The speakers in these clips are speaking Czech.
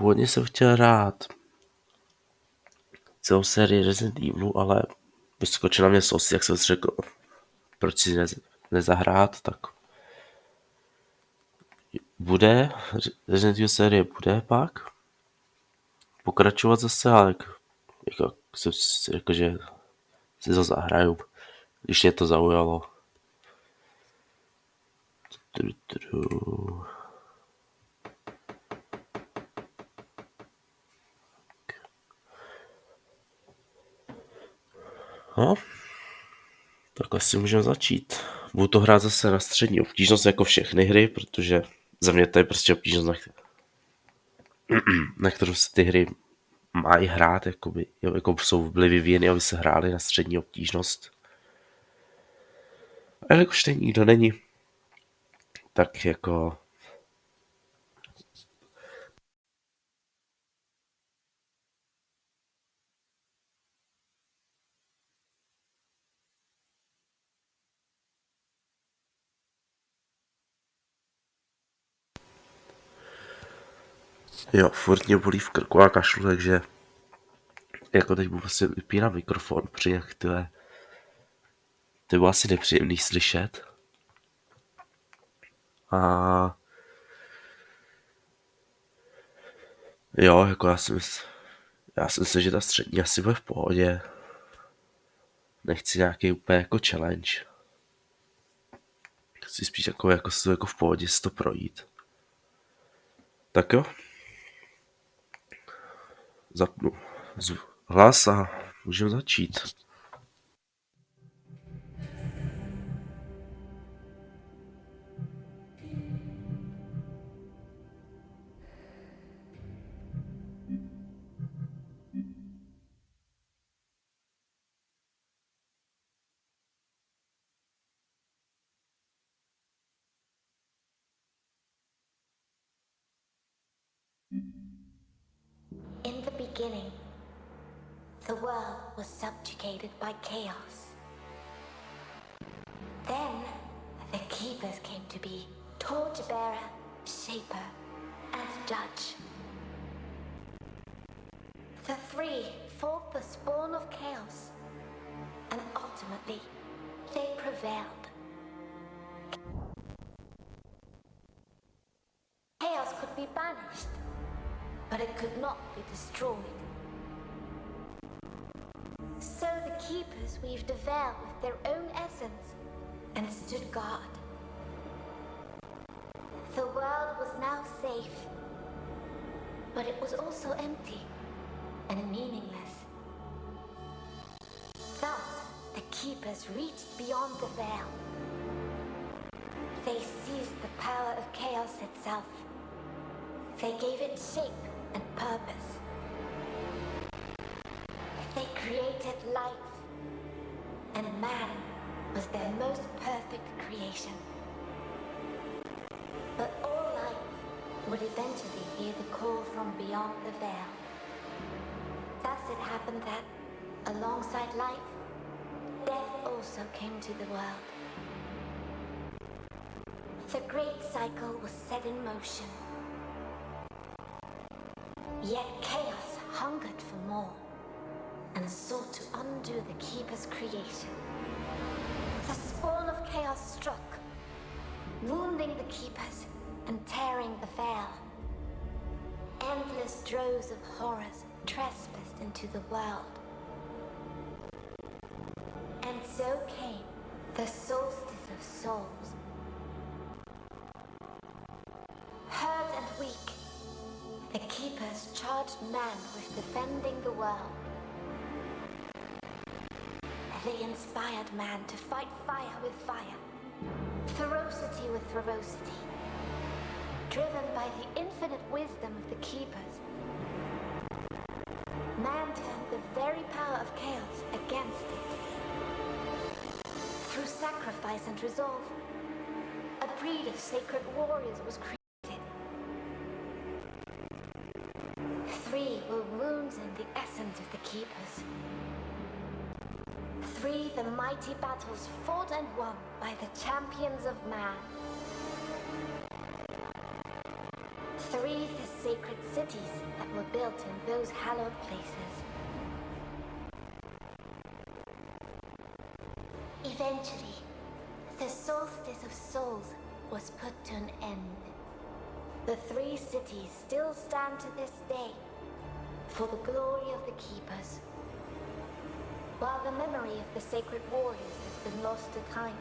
Původně jsem chtěl hrát celou sérii Resident Evilu, ale vyskočil na mě sos, jak jsem si řekl, proč si nezahrát, tak bude, Resident Evil série bude pak pokračovat zase, ale jako jsem si řekl, že si to zahraju, když mě to zaujalo. No, tak asi můžeme začít. Budu to hrát zase na střední obtížnost jako všechny hry, protože za mě to je prostě obtížnost, na kterou se ty hry mají hrát, jako byly vyvíjeny, aby se hrály na střední obtížnost. A jakož teď nikdo není, tak jako jo, furt mě bolí v krku a kašlu, takže jako teď budu prostě vypínat mikrofon, protože jak to bylo asi nepříjemný slyšet. A jo, jako já si myslím, že ta střední asi bude v pohodě. Nechci nějaký úplně jako challenge. Chci spíš jako v pohodě si to projít. Tak jo. Zapnu hlas a můžeme začít. In the beginning, the world was subjugated by chaos. Then, the Keepers came to be: Torchbearer, Shaper, and Judge. The three fought the spawn of chaos, and ultimately, they prevailed. Chaos could be banished, but it could not be destroyed. So the Keepers weaved a veil with their own essence and stood guard. The world was now safe, but it was also empty and meaningless. Thus, the Keepers reached beyond the veil. They seized the power of chaos itself. They gave it shape and purpose. They created life, and man was their most perfect creation. But all life would eventually hear the call from beyond the veil. Thus it happened that, alongside life, death also came to the world. The great cycle was set in motion. Yet chaos hungered for more and sought to undo the Keeper's creation. The spawn of chaos struck, wounding the Keepers and tearing the veil. Endless droves of horrors trespassed into the world. And so came the solstice of souls. Hurt and weak, the Keepers charged man with defending the world. They inspired man to fight fire with fire, ferocity with ferocity, driven by the infinite wisdom of the Keepers. Man turned the very power of chaos against it. Through sacrifice and resolve, a breed of sacred warriors was created. Three were wounds in the essence of the Keepers. Three the mighty battles fought and won by the champions of man. Three the sacred cities that were built in those hallowed places. Eventually, the solstice of souls was put to an end. The three cities still stand to this day for the glory of the Keepers, while the memory of the sacred warriors has been lost to time.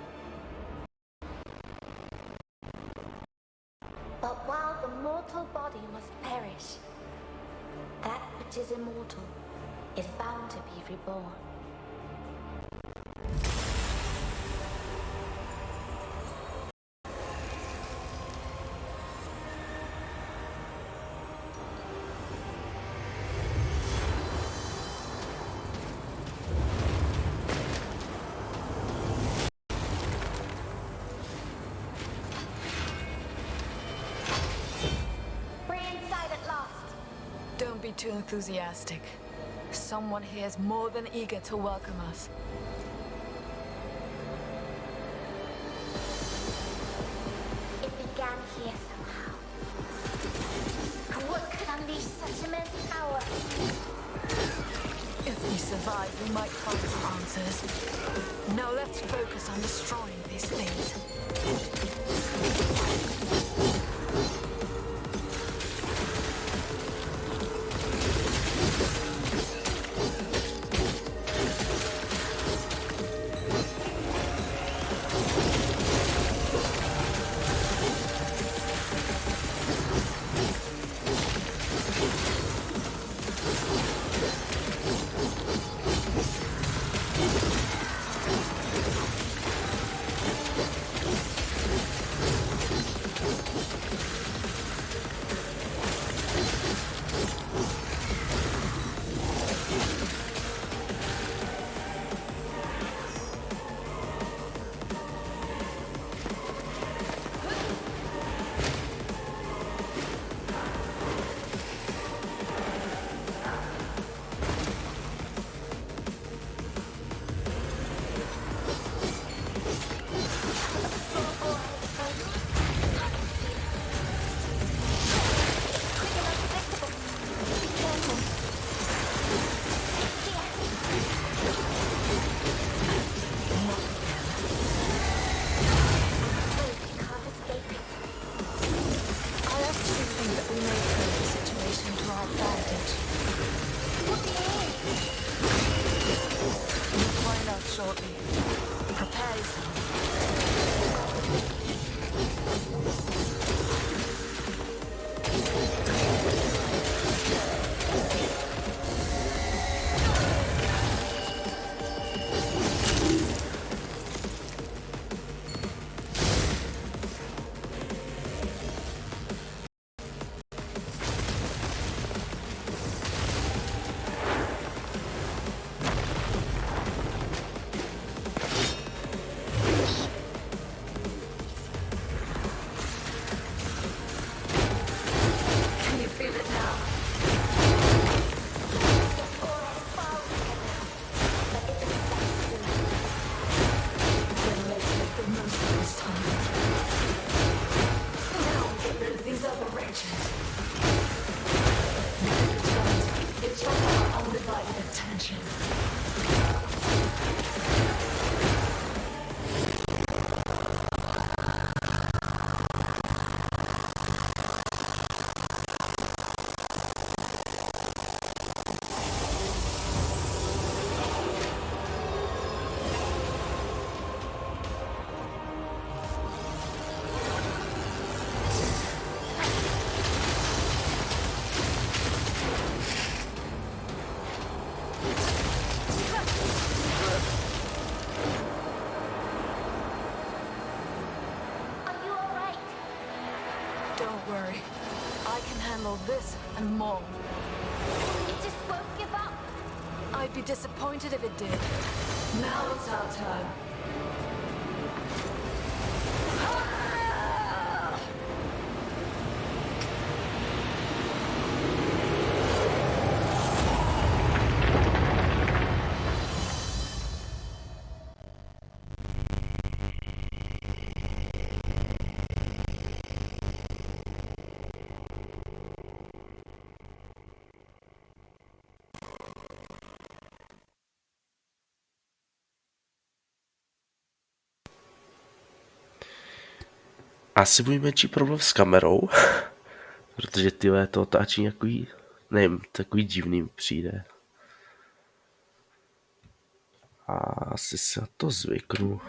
But while the mortal body must perish, that which is immortal is bound to be reborn. We're inside at last. Don't be too enthusiastic. Someone here is more than eager to welcome us. It began here somehow. What could unleash such immense power? If we survive, we might find some answers. Now let's focus on destroying these things. Shortly. Prepare yourself. Can you feel it now? Then let's make the most of this time. Now get rid of these other wretches. It's from our undivided attention. Are you alright? Don't worry. I can handle this and more. You just won't give up? I'd be disappointed if it did. Now it's our turn. Asi můj menší problém s kamerou, protože tyhle to otáčí nějaký, nevím, takový divný mi přijde. A asi se na to zvyknu.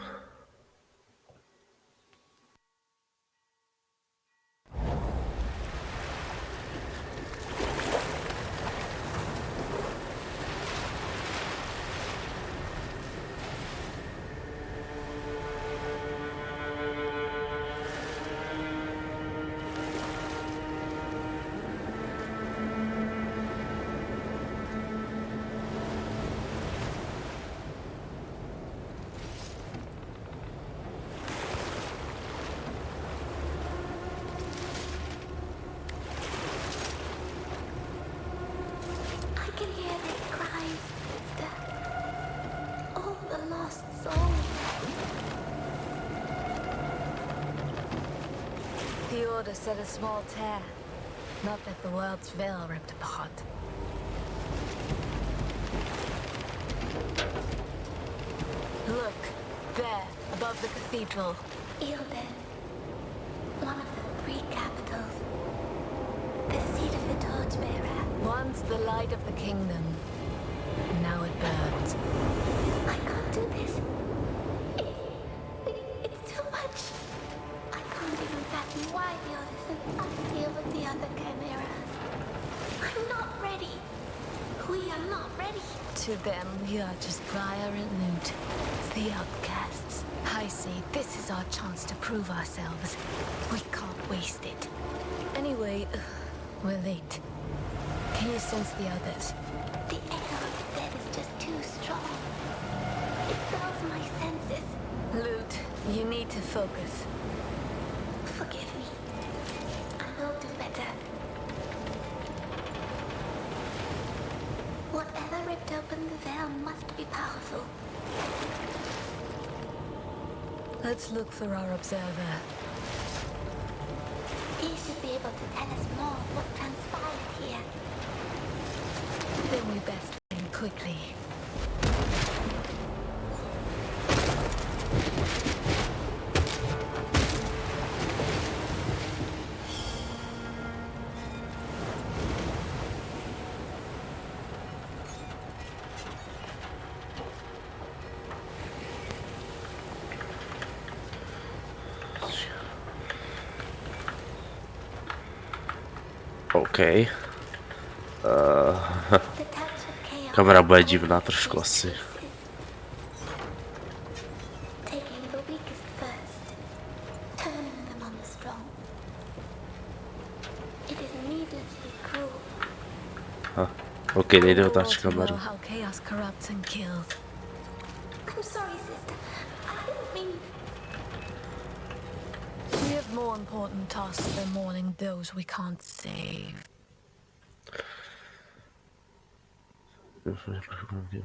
I can hear their cries, sister. All the lost souls. The Order set a small tear. Not that the world's veil ripped apart. Look, there, above the cathedral. Ilden. One of the three capitals. The seat of the torchbearer. Once the light of the kingdom. Now it burns. I can't do this. It's too much. I can't even fathom why the Order sent us here with the other chimeras. I'm not ready. We are not ready. To them, we are just Briar and Loot. The outcasts. I see, this is our chance to prove ourselves. We can't waste it. Anyway, we're late. Can you sense the others? The echo of the dead is just too strong. It dulls my senses. Loot, you need to focus. Forgive me. I will do better. Whatever ripped open the veil must be powerful. Let's look for our observer. He should be able to tell us more of what transpired here. Then we best find quickly. OK. The touch of chaos. Kamera bude divná trošku asi. Taking the weakest first, turning them on the strong. It is needlessly cruel. OK, nejde All otáčet to know kameru. how chaos corrupts and kills. I'm sorry, sister. I didn't mean. We have more important tasks than mourning those we can't save.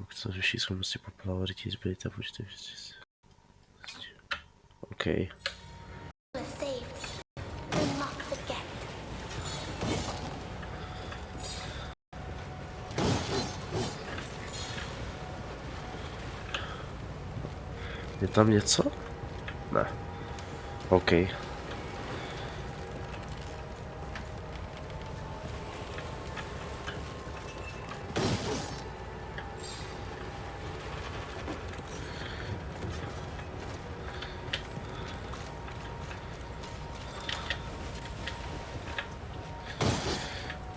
Co řeší schopnosti popularity zbyt a počty. OK. Was saved. Do not forget. Je tam něco? Ne. OK.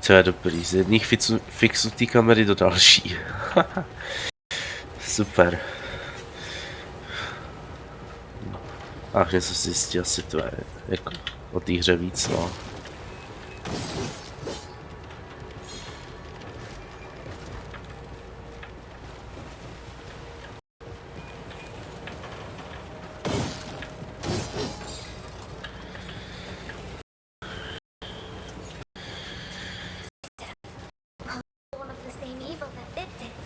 Co je dobrý, z jedných fixu té kamery do další. Super. Ach, něco si zjistil, asi to je jako o té hře víc, no. One of the same evil that did this.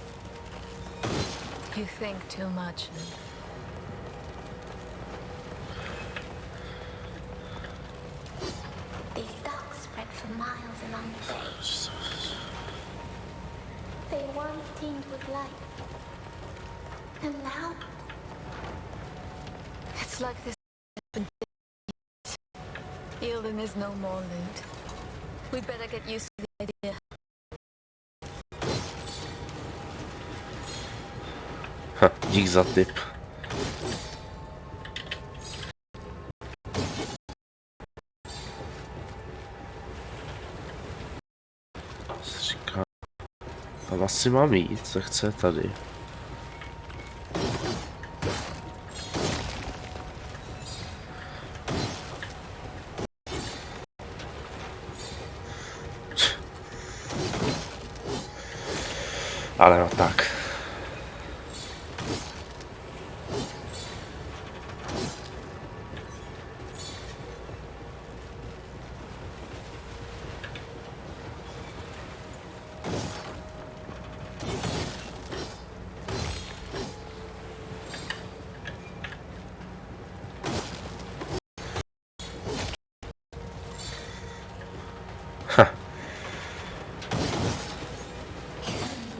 You think too much. These darks spread for miles along the bay. They once teemed with light. And now, It's like this. is no more loot. We'd better get used to the idea. Dík za tip. Říká, tam asi mám jít, co chce tady. Ale no tak.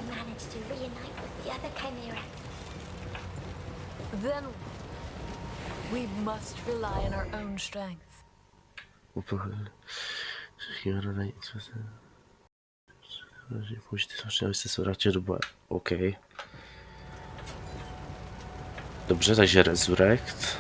Managed to reunite with the other chimeras. Then we must rely on our own strength. Můžete se vrátit do boje. OK. Dobře, takže Resurrect.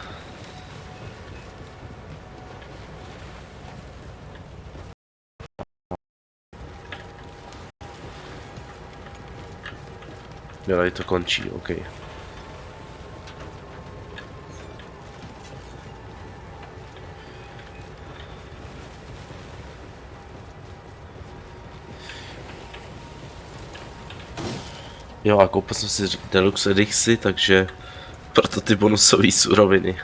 Jo, tady to končí, OK. Jo, a koupil jsem si Deluxe Edixy, takže proto ty bonusové suroviny.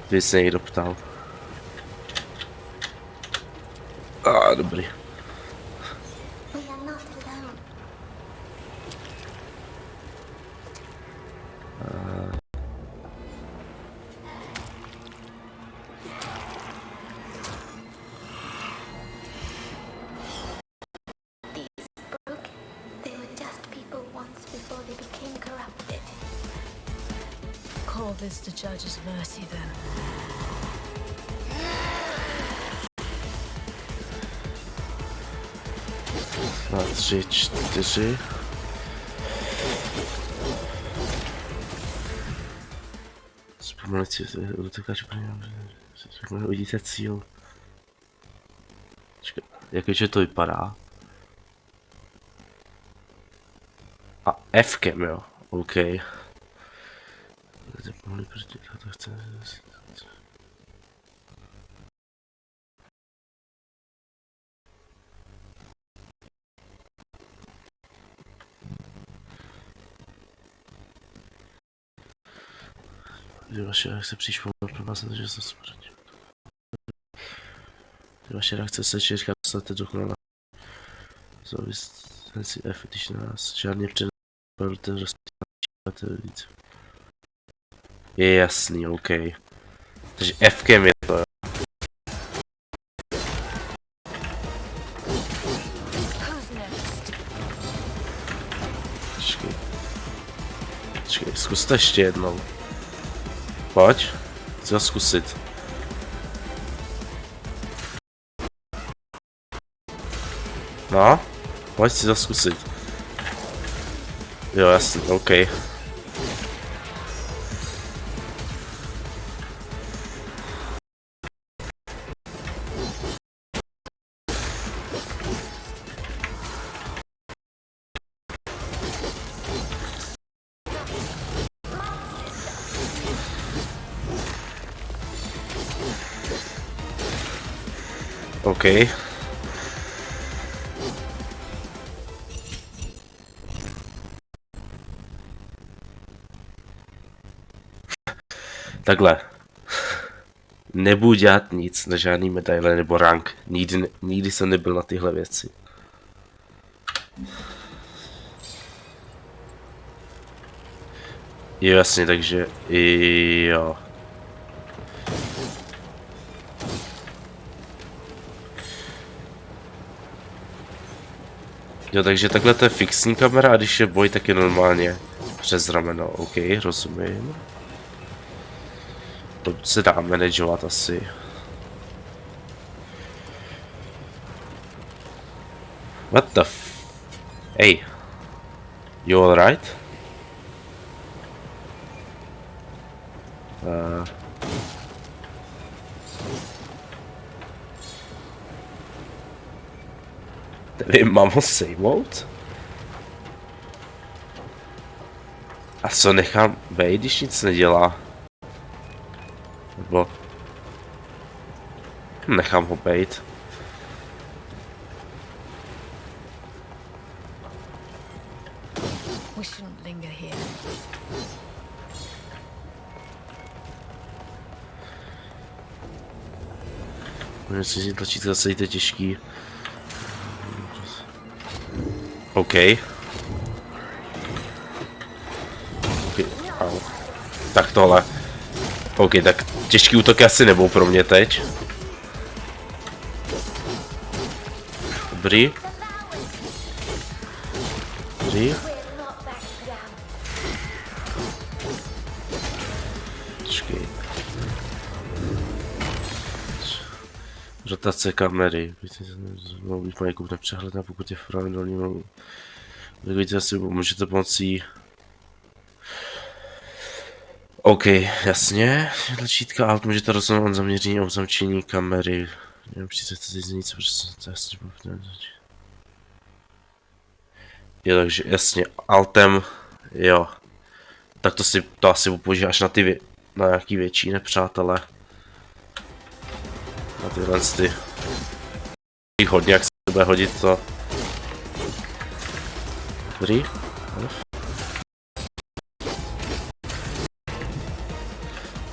Když se někdo ptal. Dobrý. We are not alone. These broke. They were just people once before they became corrupted. Call this the judge's mercy then. Na 3, 4. Zpomalit si utekáč, uvidíte cíl. Jakože to vypadá. A F-kem, jo, OK. To chce... Vaše reakce příště pro vás, že se smrti. Vaše reakce se čeká dostanete dokonale. Závisí F, když na nás žádně předáte rozpítáte víc. Je jasný, OK. Takže F-kem je to, jo. Who's next? Počkej, zkuste ještě jednou. Pojď, chci ho zkusit. No, pojď si to zkusit. Jo, jasný, OK. OK. Takhle. Nebudu dělat nic na žádný medaile nebo rank. Nikdy jsem nebyl na tyhle věci. Jo, jasně, takže jo. Jo, takže takhle to je fixní kamera a když je boj, tak je normálně přes rameno. OK, rozumím. To se dá manažovat asi. What the f... Hey. You alright? Nevím, mám ho sejmout? A co nechám bejt, když nic nedělá? Nebo... Nechám ho bejt. We shouldn't linger here. Můžeme si vzít tlačítka, zase je to těžký. OK. OK. Au. Tak tohle. OK, tak těžký útoky asi nebudou pro mě teď. Dobrý. Dobrý. We're not backing down. Počkej. Rotace kamery. Mohou být mají nepřehledná, pokud je v pravém dolním rohu. Víte, asi můžete pomocí... OK, jasně. Tlačítka alt můžete rozhodnout zaměření a uzamčení kamery. Nevím, přijde to teď nic, prostě to jasně jo, takže jasně, altem, jo. Tak to asi použiju až na ty na nějaký větší nepřátelé. Na tyhle ty. Jich hodně, jak se bude hodit to. Dobrý.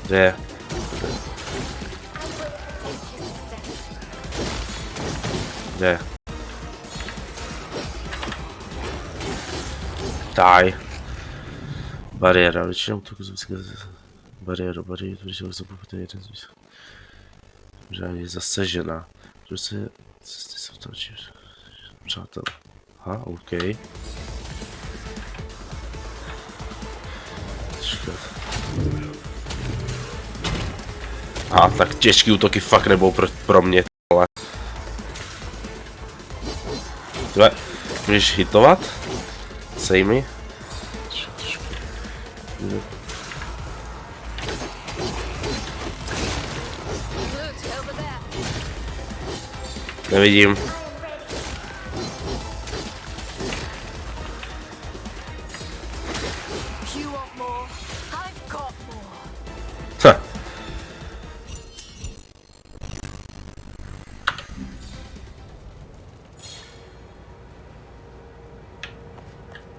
Kde je? Kde je? Daj. Bariéra, většina útoku bariéru, většinou se pokud je jeden z nich. Že je zasežená. Prostě cesty jsou to přátel. Aha, OK. A tak těžký útoky fakt nebudou pro mě, ale. Tve, můžeš hitovat? Sej mi. Nevidím. You want more? I've got more. Ha.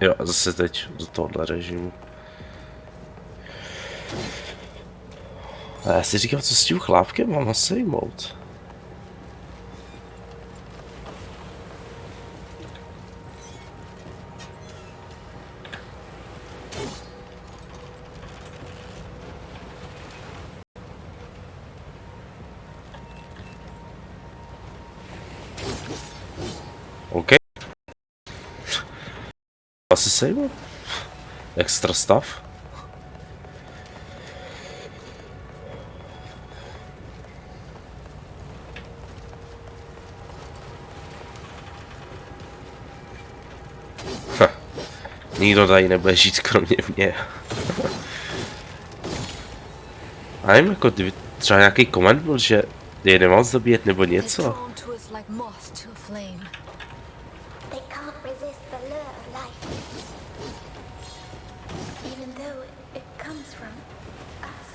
Jo, a zase teď do tohohle režimu. A já si říkám, co s tím chlápkem mám ho sejmout. OK. Asi sejmu. Extra stav. Nikdo tady nebude žít kromě mě. A nevím, jako kdyby třeba nějaký koment byl, že je nemám zabíjet nebo They're něco. drawn to us like moth to a flame. They can't resist the lure of life. Even though it comes from us.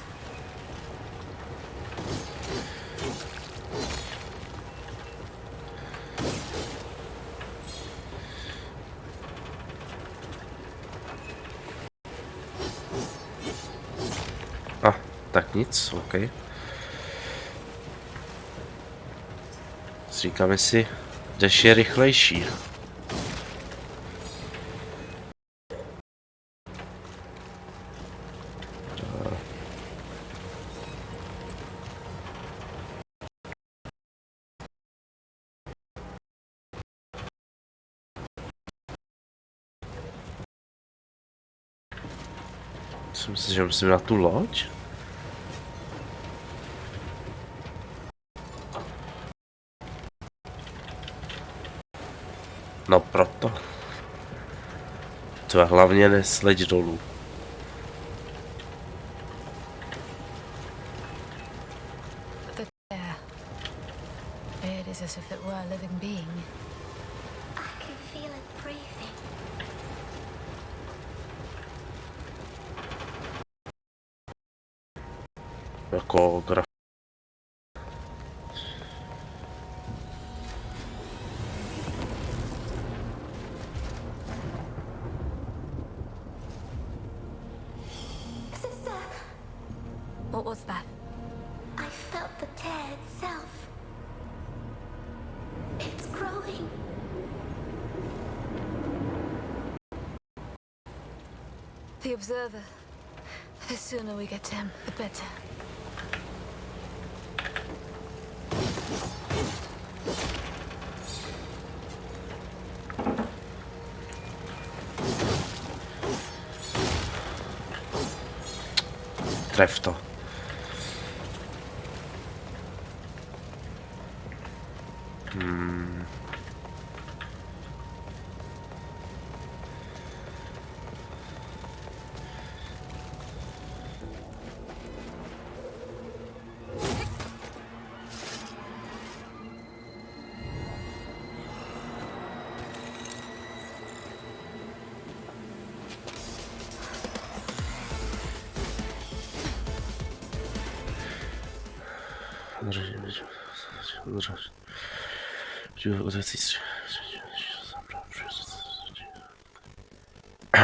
A, tak nic, OK. Říkáme si, Dash je rychlejší. Myslím si, že musím na tu loď. No proto. To je hlavně nesleď dolů. Yeah. It is as if it were a living being. I can feel it breathing. Jako graf. Sister, What was that? I felt the tear itself. It's growing. The observer. The sooner we get to him, the better. Tref to.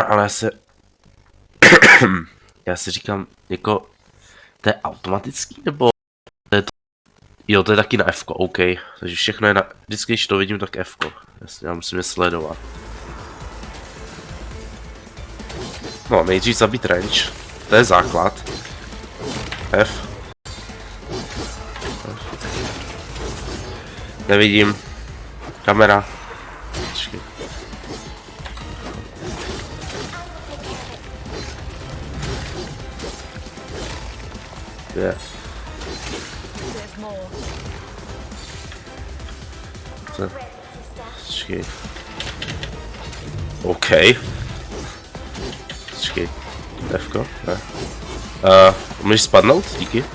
Ale já si říkám, jako, to je automatický, nebo to je to, jo, to je taky na F-ko, OK, takže všechno je na, vždycky, když to vidím, tak F-ko, jasně, já musím je sledovat. No, nejdřív zabít range, to je základ. F. Nevidím. Kamera. Počkej. Je. There's more. Co? Počkej. OK. Počkej. F-ko? Ne. Můžeš spadnout? Díky.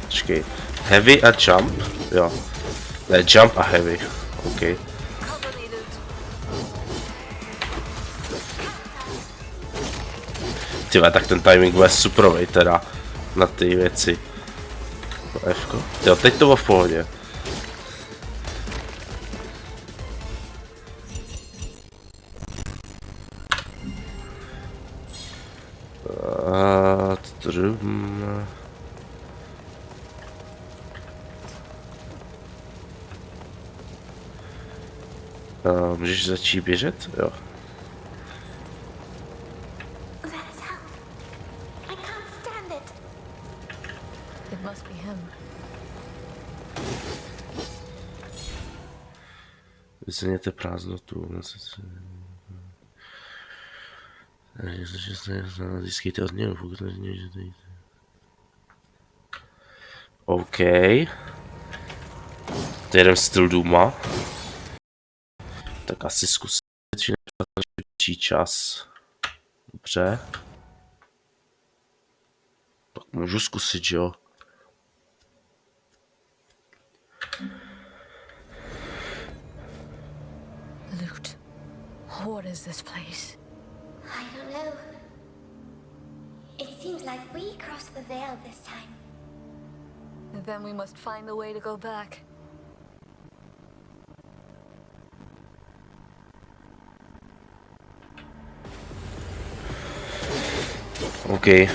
Počkej. Heavy a jump? Jo. Ne, jump a heavy. OK. Cover me, Loot. Tyhle, tak ten timing bude superovej teda. Na ty věci. F-ko. Jo, teď to bylo v pohodě. Můžeš začít běžet? Jo. Let's help. I can't stand it. It must be him. Vyzvěněte prázdnotu. Získejte odměnu, pokud to není. OK. To je jeden styl Duma. Tak asi zkusit, či nepatří čas. Dobře. Tak můžu zkusit, že jo? Loot. What is this place? I don't know. It seems like we crossed the veil this time. Then we must find a way to go back. OK. F.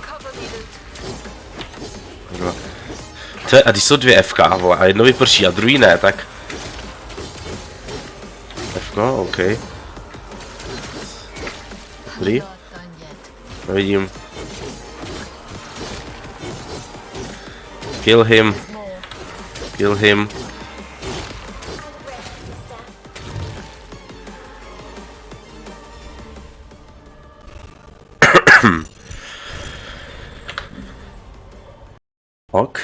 Cover me, Loot. No. To je, a když jsou dvě FK, vole, a jedno vyprší a druhý ne, tak... Fko, OK. Dobrý. Not done yet. Nevidím. Kill him. More. Kill him. I'm ready, sister. Ok.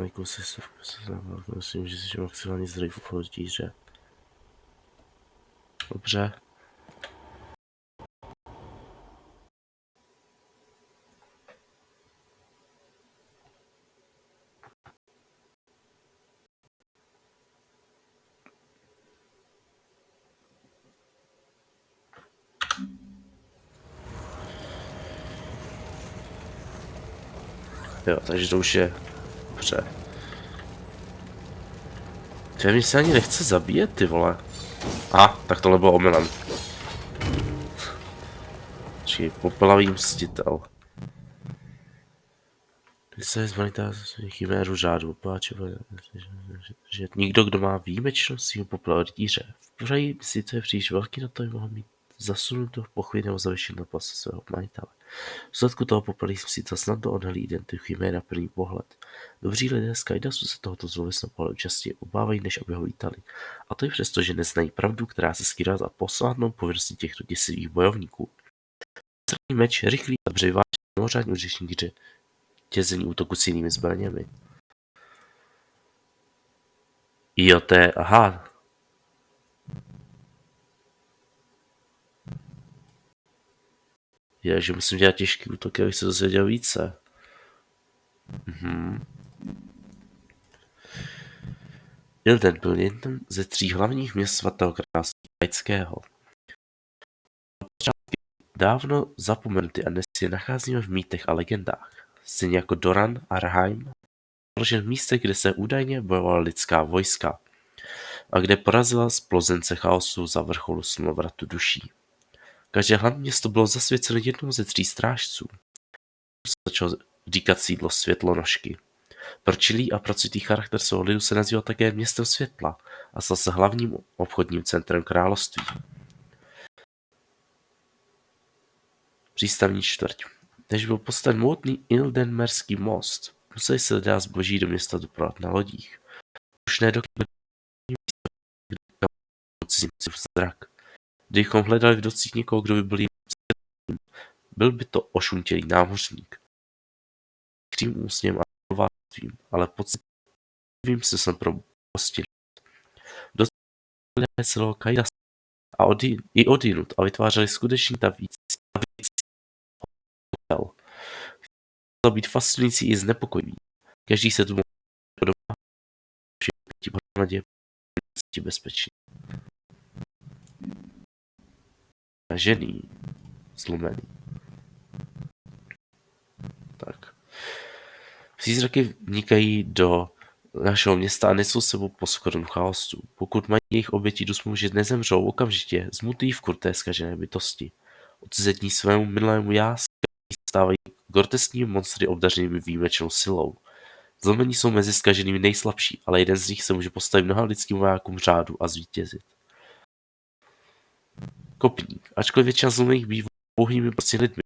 Jako se myslím, že si maximálně zdroj v pozdíře. Dobře. Jo, takže to už je dobře. Ty mě se ani nechce zabíjet, ty vole. Tak tohle bylo omylem. Či popelavý mstitel. Ty se zvanitá chiméru řádu opáče, že nikdo, kdo má výjimečnost svým popela rytíře. V pořadí sice je příliš velký na to, by mohl mít zasunuto v pochví nebo zavěšen na pase svého majitele. V důsledku toho popelí mstitel snadno odhalí identitu chiméry na první pohled. Dobří lidé z Kaidasu se tohoto zlověsného pohledu častěji obávají, než aby ho vítali. A to i přesto, že neznají pravdu, která se skrývá za posvátnou pověrností těchto děsivých bojovníků. Silný meč, rychlý a dobře vyvážený, mimořádně užitečný k řetězení útoku s jinými zbraněmi. Jo, to je, aha. Je, že musím dělat těžký útoky, abych se dozvěděl více. Ilden byl jeden ze 3 hlavních měst svatého království Kajtského. Dávno zapomenutý a dnes je nacházíme v mýtech a legendách. Stejně jako Doran a Arheim, založen v místech, kde se údajně bojovala lidská vojska a kde porazila splozence chaosu za vrcholu slunovratu duší. Každé hlavní město bylo zasvěceno jednou ze 3 strážců. Začal říkat sídlo Světlonožky. Pročilý a pracovitý charakter svého lidu se nazýval také městem světla a stal se hlavním obchodním centrem království. Přístavní čtvrť. Než byl postaven mohutný Ildenmerský most, museli se lidé zboží do města dopravovat na lodích. Už ne dokud zrak. Kdybychom hledali v docích někoho, kdo by byl jiným světlým, byl by to ošuntělý námořník. Křím úsměm a vládstvím, ale poctivým se jsem pro hostinnost. Dostali celého Kaidasu a i odinut a vytvářeli skutečný tavící hotel. Chtěl být fascinující i znepokojivý. Každý se tu mohl podobá, všichni pohromadě bezpečný. Žený, zlomený. Tak. Přízraky vnikají do našeho města a nesou s sebou poskornu chaosu. Pokud mají jejich oběti dusmu, že nezemřou okamžitě, zmutují v kruté zkažené bytosti. Odsezení svému minulému já stávají groteskními monstry obdařenými výjimečnou silou. Zlomení jsou mezi zkaženými nejslabší, ale jeden z nich se může postavit mnoha lidským vojákům řádu a zvítězit. Kopník. Ačkoliv většina zlomených bývá pouhými prostě lidmi,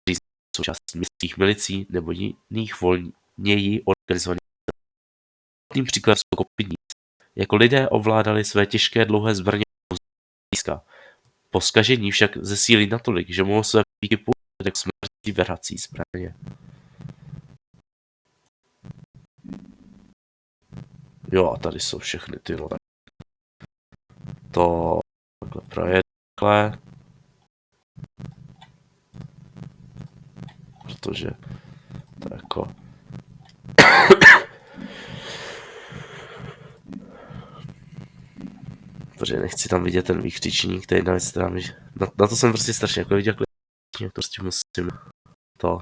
kteří jsou částí městských milicí nebo jiných volněji organizovaných. Tím příkladem jsou kopníci. Jako lidé ovládali své těžké dlouhé zbraně blízka. Po zkažení však zesílí natolik, že mohou své píky použít jako smrtí vrhací zbraně. Jo, a tady jsou všechny ty vole. To takhle projedle. Protože to jako protože nechci tam vidět ten výkřičník, to je jedna věc, která mi... Na to jsem prostě strašně jako viděl, to prostě musím to...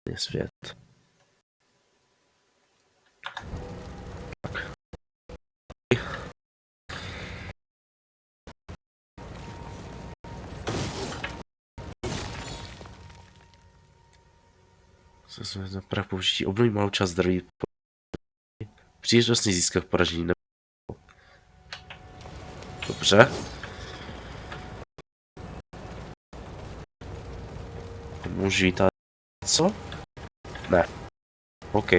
Je svět. Tak. Za prach použití obnoví malou část zdraví. Příležitostný získat poražení nebo... Dobře. Můžu jít a... Co? Ne. OK.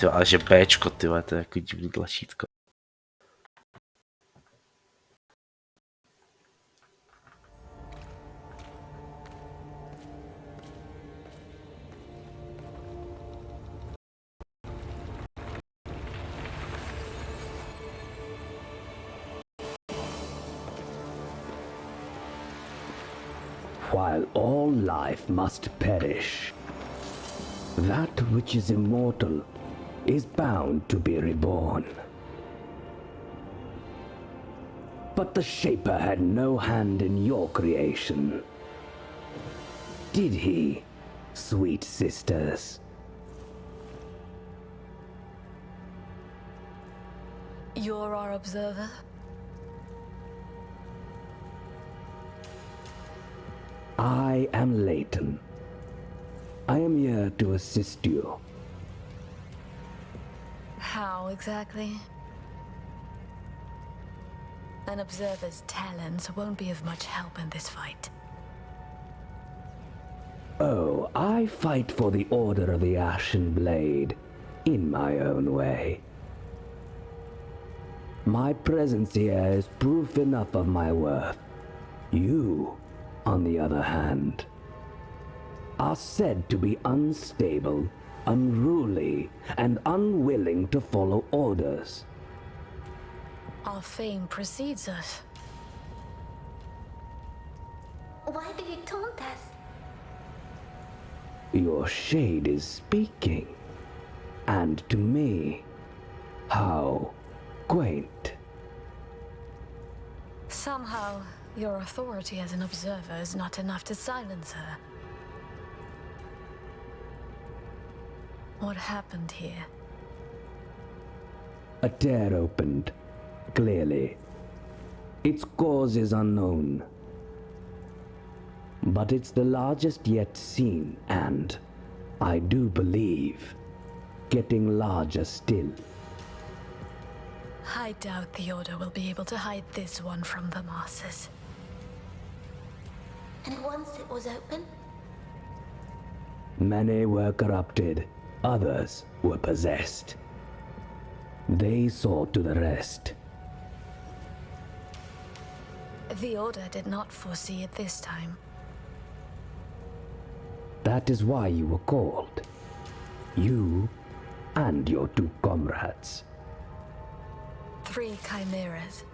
Tyjo, ale že Bčko, tyjo, to je jako divný tlačítko. While all life must perish, that which is immortal is bound to be reborn. But the Shaper had no hand in your creation. Did he, sweet sisters? You're our observer? I am Leighton. I am here to assist you. How exactly? An observer's talents won't be of much help in this fight. Oh, I fight for the Order of the Ashen Blade in my own way. My presence here is proof enough of my worth. You, on the other hand, are said to be unstable, unruly, and unwilling to follow orders. Our fame precedes us. Why do you taunt us? Your shade is speaking. And to me, how quaint. Somehow, your authority as an observer is not enough to silence her. What happened here? A tear opened, clearly. Its cause is unknown. But it's the largest yet seen, and, I do believe, getting larger still. I doubt the Order will be able to hide this one from the masses. And once it was open, Many were corrupted, others were possessed. They saw to the rest. The Order did not foresee it this time. That is why you were called. You and your two comrades. 3 chimeras.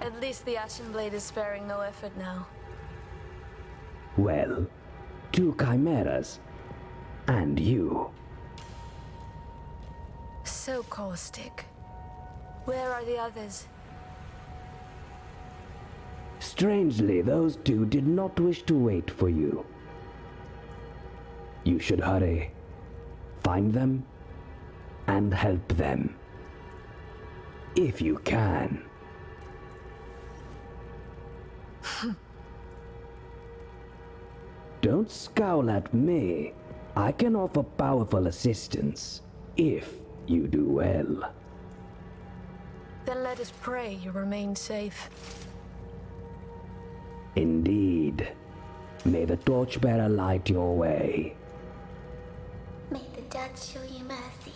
At least the Ashen Blade is sparing no effort now. Well, 2 chimeras. And you. So caustic. Where are the others? Strangely, those 2 did not wish to wait for you. You should hurry. Find them and help them. If you can. Don't scowl at me. I can offer powerful assistance, if you do well. Then let us pray you remain safe. Indeed. May the Torchbearer light your way. may the Judge show you mercy.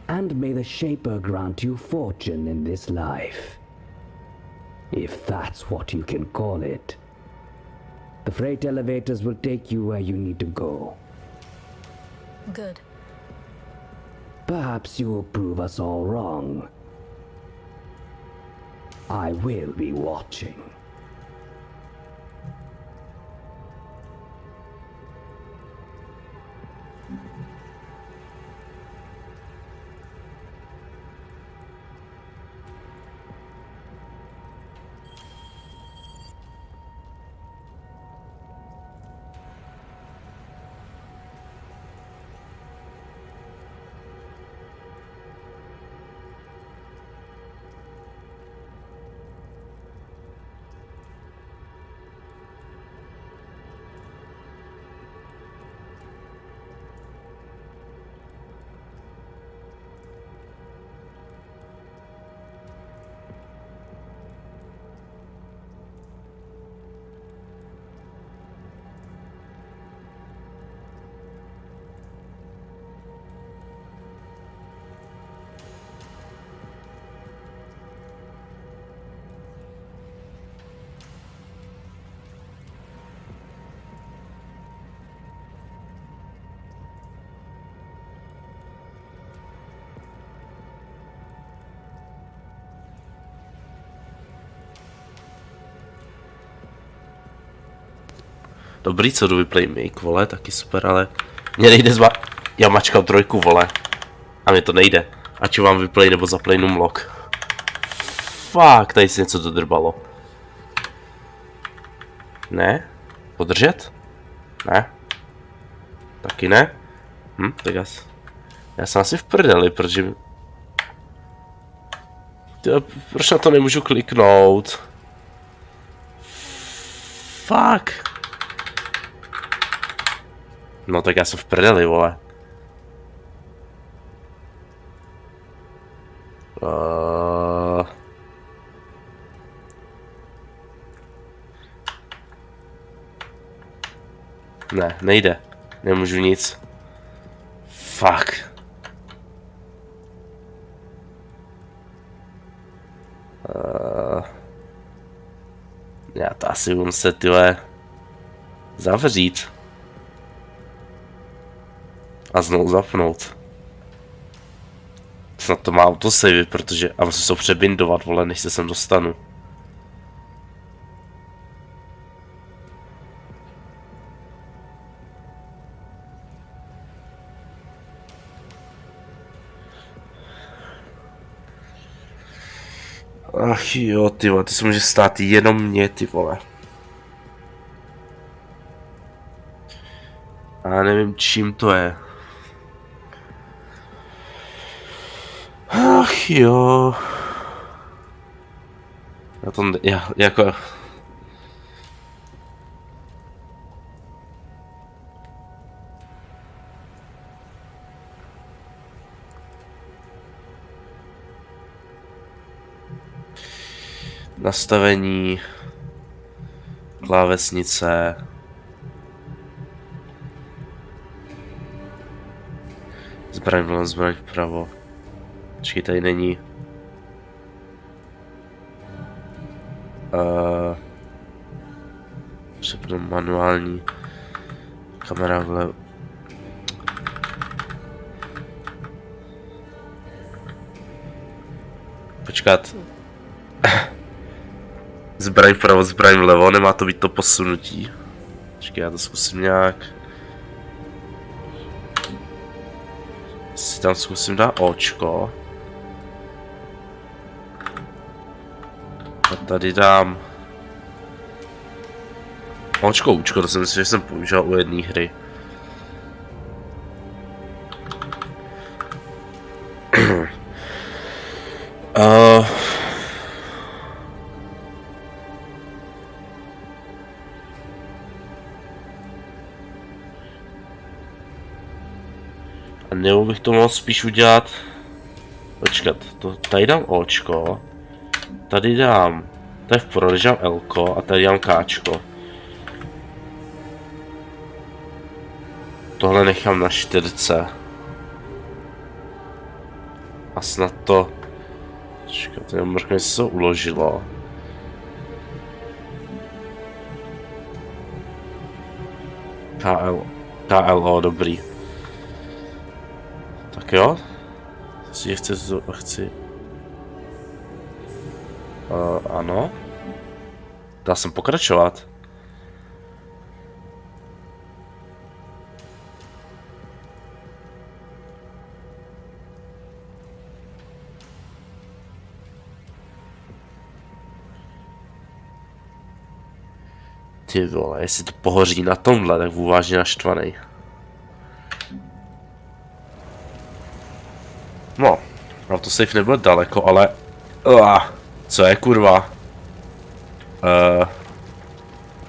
And may the Shaper grant you fortune in this life. If that's what you can call it. The freight elevators will take you where you need to go. Good. Perhaps you will prove us all wrong. I will be watching. Dobrý, co jdu vyplay make, vole, taky super, ale mně nejde já mačkám 3, vole. A mně to nejde. Ať vám vyplay nebo zaplay lock. Fuck, tady si něco dodrbalo. Ne? Podržet? Ne? Taky ne? Tak já jsem asi v prdeli, protože... Tyjo, proč na to nemůžu kliknout? Fuck. No tak já jsem v prdeli, vole. Ne, nejde. Nemůžu nic. Fuck. Já to asi budu muset, tyhle, zavřít. A znovu zapnout. Snad to má autosavy, protože... A musím se to přebindovat, vole, než se sem dostanu. Ach jo, ty vole, to se může stát jenom mě, ty vole. A já nevím, čím to je. Ach jo. Já jako... Nastavení klávesnice. Zbraň vlevo, zbraň vpravo. Počkej, tady není. Přepnu manuální. Kamera vlevo. Počkat. Zbraň vpravo, zbraň vlevo, nemá to být to posunutí. Počkej, já to zkusím nějak. Si tam zkusím dát očko. A tady dám... Očko, účko, to si myslím, že jsem použil u jedné hry. A nebo bych to mohl spíš udělat... Počkat, tady dám Očko. Tady dám... Tady vpravo, když dám Lko a tady dám Kčko. Tohle nechám na 4. A snad to... Počkat, jenom možná se to uložilo. KLO, dobrý. Tak jo. Chci... Ano. Dá jsem pokračovat. Ty vole, jestli to pohoří na tomhle, tak budu vážně naštvanej. No, autosave nebyl daleko, ale... co je kurva?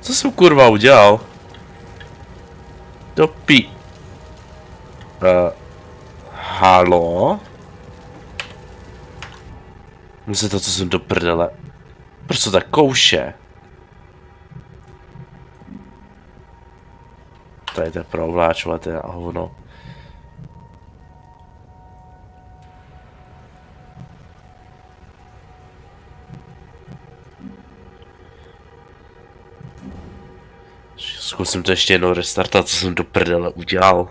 Co jsem kurva udělal? Do pi... halo? Musím to, co jsem do prdele. Proč to tak kouše? Tady to je pro ovláčovat, to je hovno. Zkusím to ještě jednou restartovat, co jsem do prdele udělal.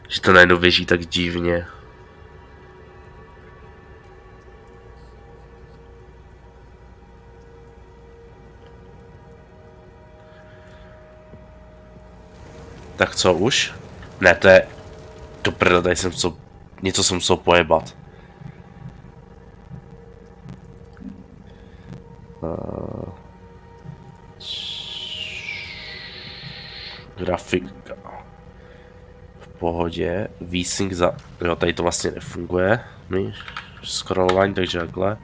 Že to najednou běží tak divně. Tak co už? Ne, to je... To prda, tady jsem co... Něco jsem musel pojebat. Grafika. V pohodě. V-Sync za... Jo, tady to vlastně nefunguje. Scrollování, takže takhle.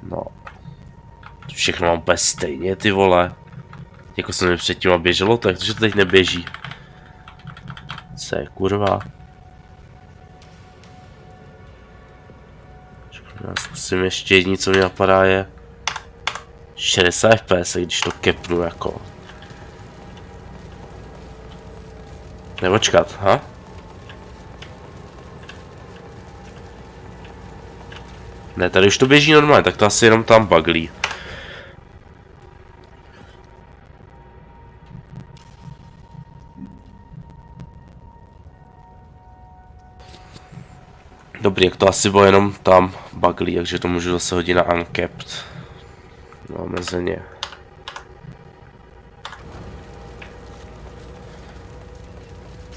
No. Všechno mám úplně stejně, ty vole. Jako jsem mi předtím a běželo, takže to teď neběží. Co je, kurva? Já zkusím ještě jediný, co mi napadá, je 60 fps, když to kepnu jako. Nebo čekat, ha? Ne, tady už to běží normálně, tak to asi jenom tam buglí. Dobrý, jak to asi bylo jenom tam buglí, takže to můžu zase hodit na uncapped. No, omezeně.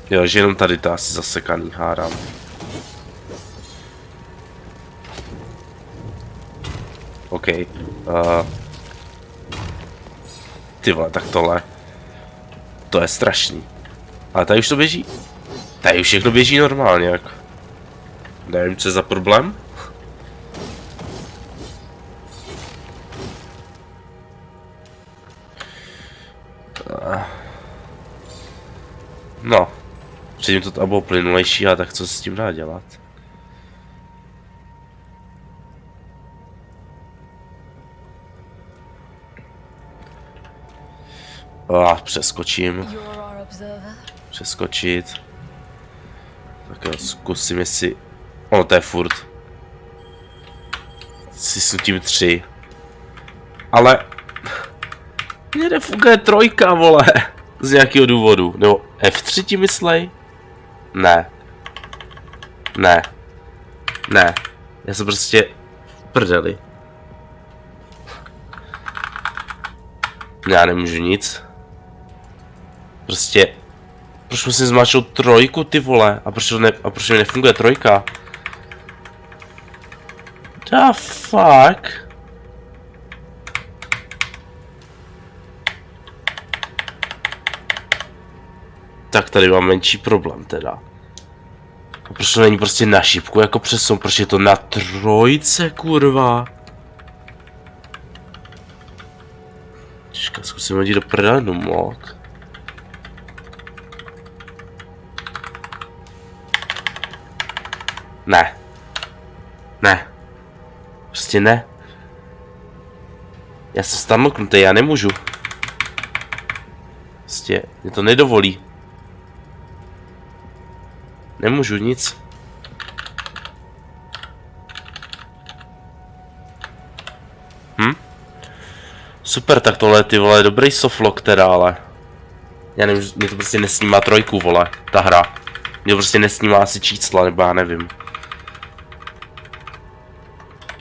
Jo, že jenom tady to asi zasekaný hádám. OK. Ty vole, tak tohle. To je strašný. Ale tady už to běží. Tady už všechno běží normálně, jako. Nevím, co je za problém. No. Předtím to tam bylo plynulejší, a tak co se s tím dá dělat? Přeskočím. You're our observer? Přeskočit. Tak jo, zkusím, jestli... Ono, to je furt. Si tím 3. Ale... Mně nefunguje trojka, vole. Z nějakého důvodu. Nebo F3 ti myslej? Ne. Ne. Ne. Já jsem prostě v prdeli. Já nemůžu nic. Prostě... Proč musím zmáčknout trojku, ty vole? A proč mi nefunguje trojka? The fuck? Tak tady mám menší problém teda. A proč to není prostě na šipku jako přesun? Proč je to na trojce, kurva? Čekaj, zkusím hodit do prdele mod. Ne. Ne. Prostě ne. Já jsem stanoknutý, já nemůžu. Prostě mě to nedovolí. Nemůžu nic. Super, tak tohle ty vole, dobrý softlock teda, ale... Já nevím, mě to prostě nesnímá trojku, vole, ta hra. Mě to prostě nesnímá asi čísla, nebo já nevím.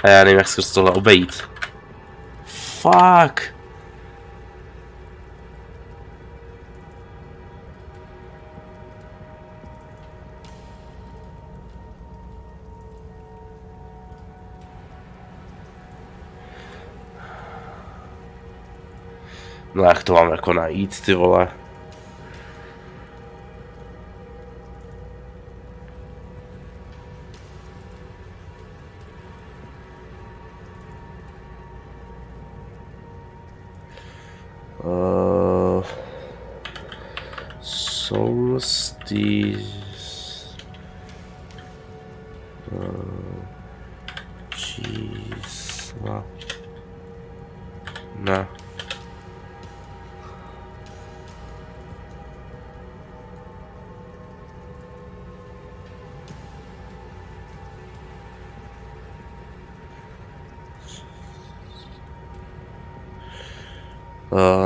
A já nevím, jak se tohle obejít. Fuck. No jak to mám jako najít, ty vole? Solstice. Čísla. Ne.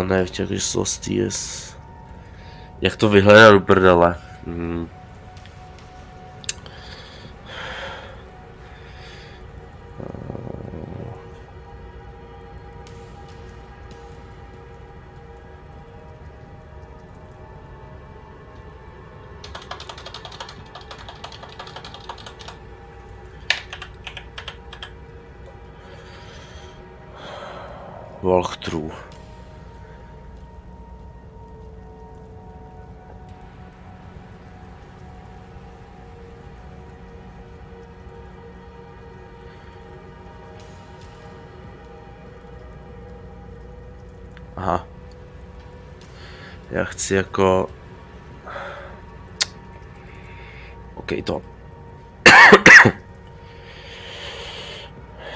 Ne, chtěl když Solstice. Jak to vyhledat do prdele? walkthrough. Aha. Já chci jako... OK, to.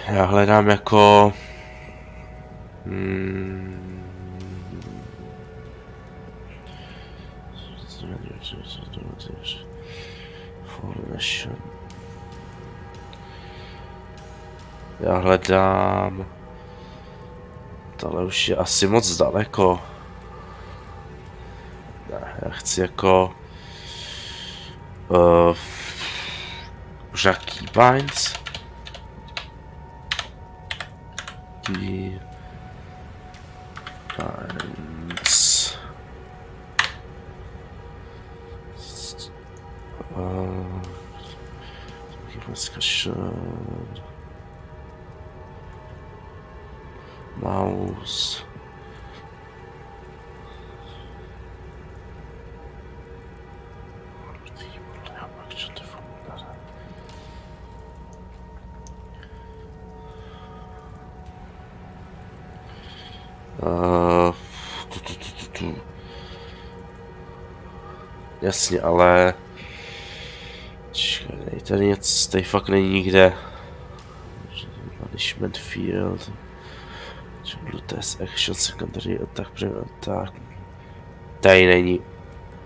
Já hledám jako... Já hledám... Tohle už je asi moc daleko. Ne, já chci jako... možná Keybinds? Keybinds... Discussion... Mouse... Jasně, ale... Čekaj, tady něco, tady fakt není nikde. Punishment field. Blue test action, secondary attack, primary attack. Tady není.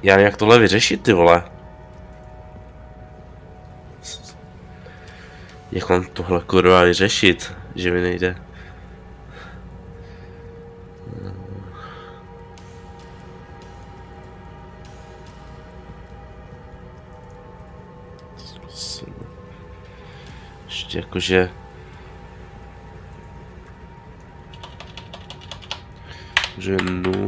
Já nevím, jak tohle vyřešit, ty vole. Jak mám tohle kurva vyřešit, že mi nejde. Ještě jakože... Že numerical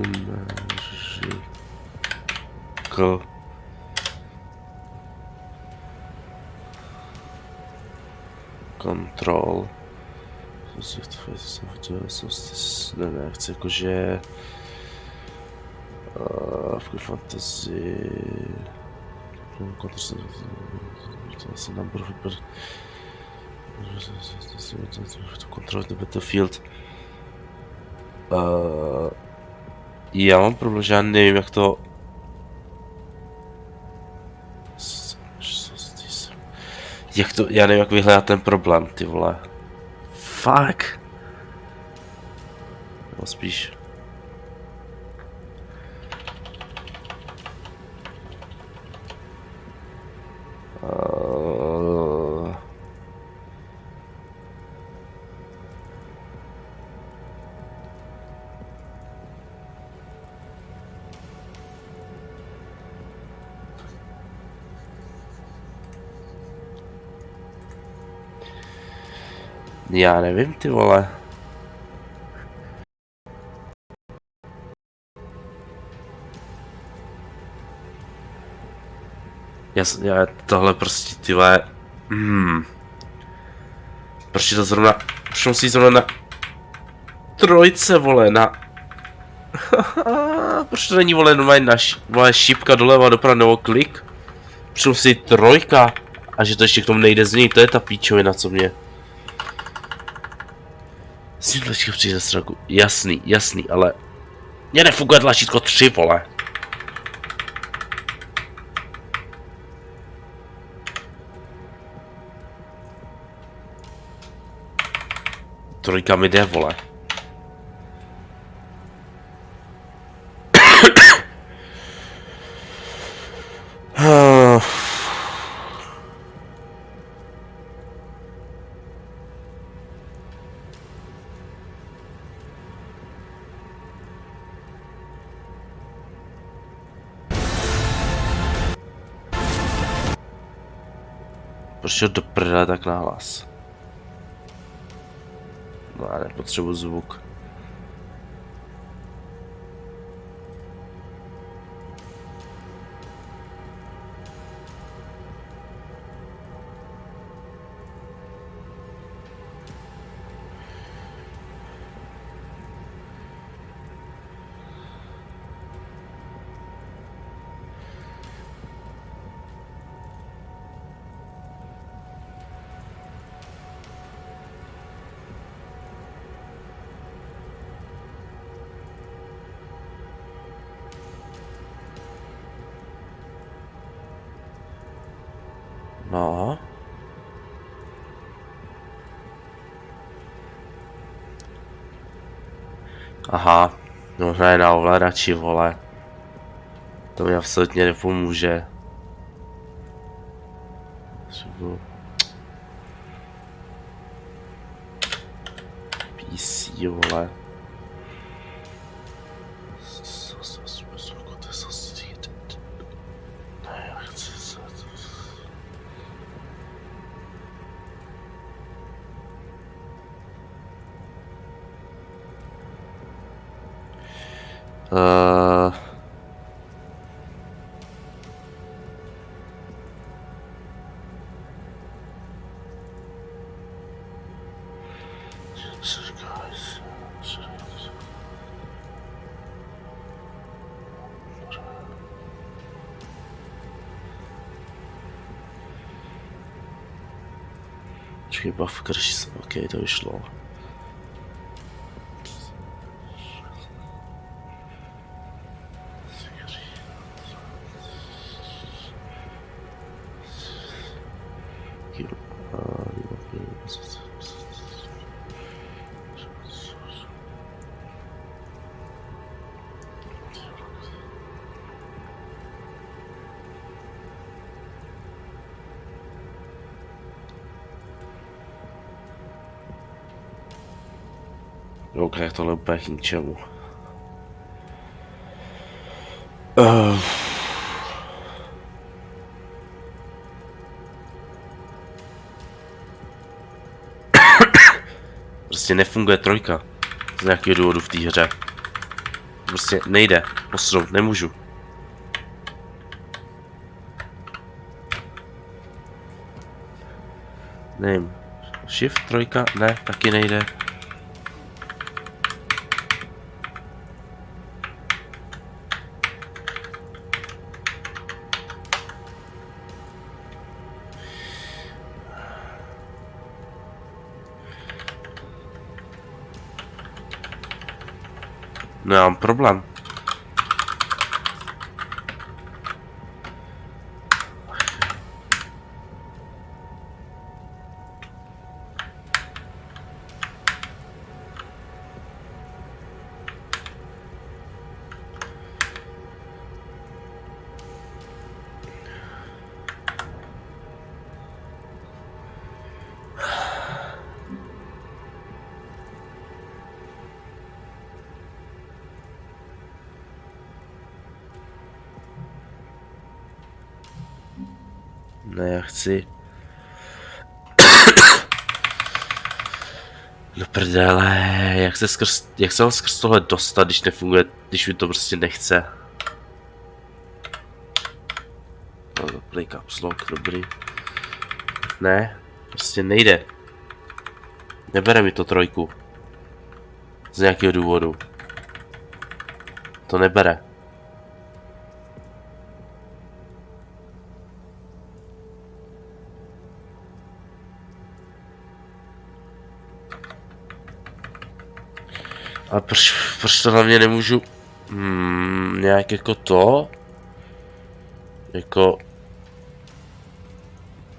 control. Ne, chci jakože... fantasy... Control the battlefield. Já mám problém, že já nevím, jak to... Jak to... Já nevím, jak vyhledat ten problém, ty vole. Fuck. No spíš... Já nevím, ty vole. Já tohle prostě, ty vole. Proč to zrovna... Proč musí zrovna na... Trojce, vole, na... Proč to není, vole, normálně na vole, šipka doleva doprava nebo klik? Proč musí trojka? A že to ještě k tomu nejde z něj, to je ta píčovina, co mě... S tím tlačítkem přijde straku. Jasný, ale... Mně nefunguje tlačítko 3, vole. Trojka mi jde, vole. Proč do prdele tak nahlas? No já nepotřebuji zvuk. No. Aha, no hraje na ovladači, vole. To mi absolutně nepomůže. PC, vole. Uh, Počkej, buff krší se, ok, to vyšlo. Ok, tohle úplně k ničemu. Prostě nefunguje trojka. Z nějakého důvodu v té hře. Prostě nejde. Posunout nemůžu. Nevím. Shift trojka? Ne, taky nejde. No já mám problém. Ne, já chci... Do prdele, jak se mám skrz tohle dostat, když nefunguje, když mi to prostě nechce. No, play caps lock, dobrý. Ne, prostě nejde. Nebere mi to trojku. Z nějakého důvodu. To nebere. A proč to hlavně nemůžu nějak jako to? Jako...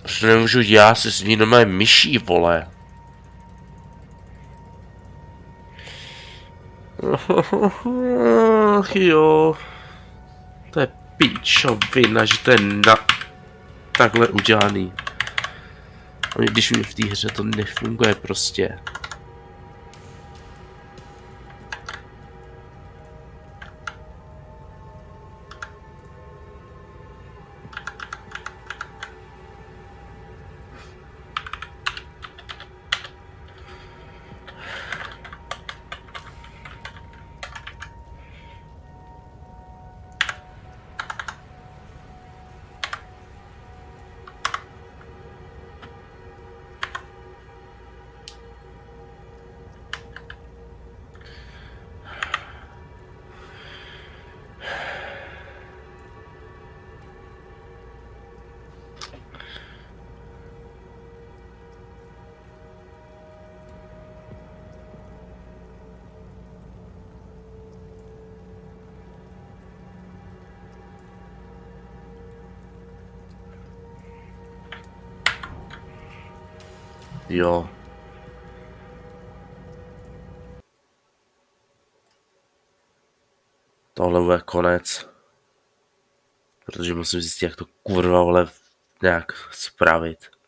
Proč to nemůžu já se s ní normálně myší, vole? Ach jo. To je píčovina, že to je takhle udělaný. A když mi v té hře to nefunguje prostě. Jo. Tohle bude konec. Protože musím zjistit, jak to kurva vole nějak spravit.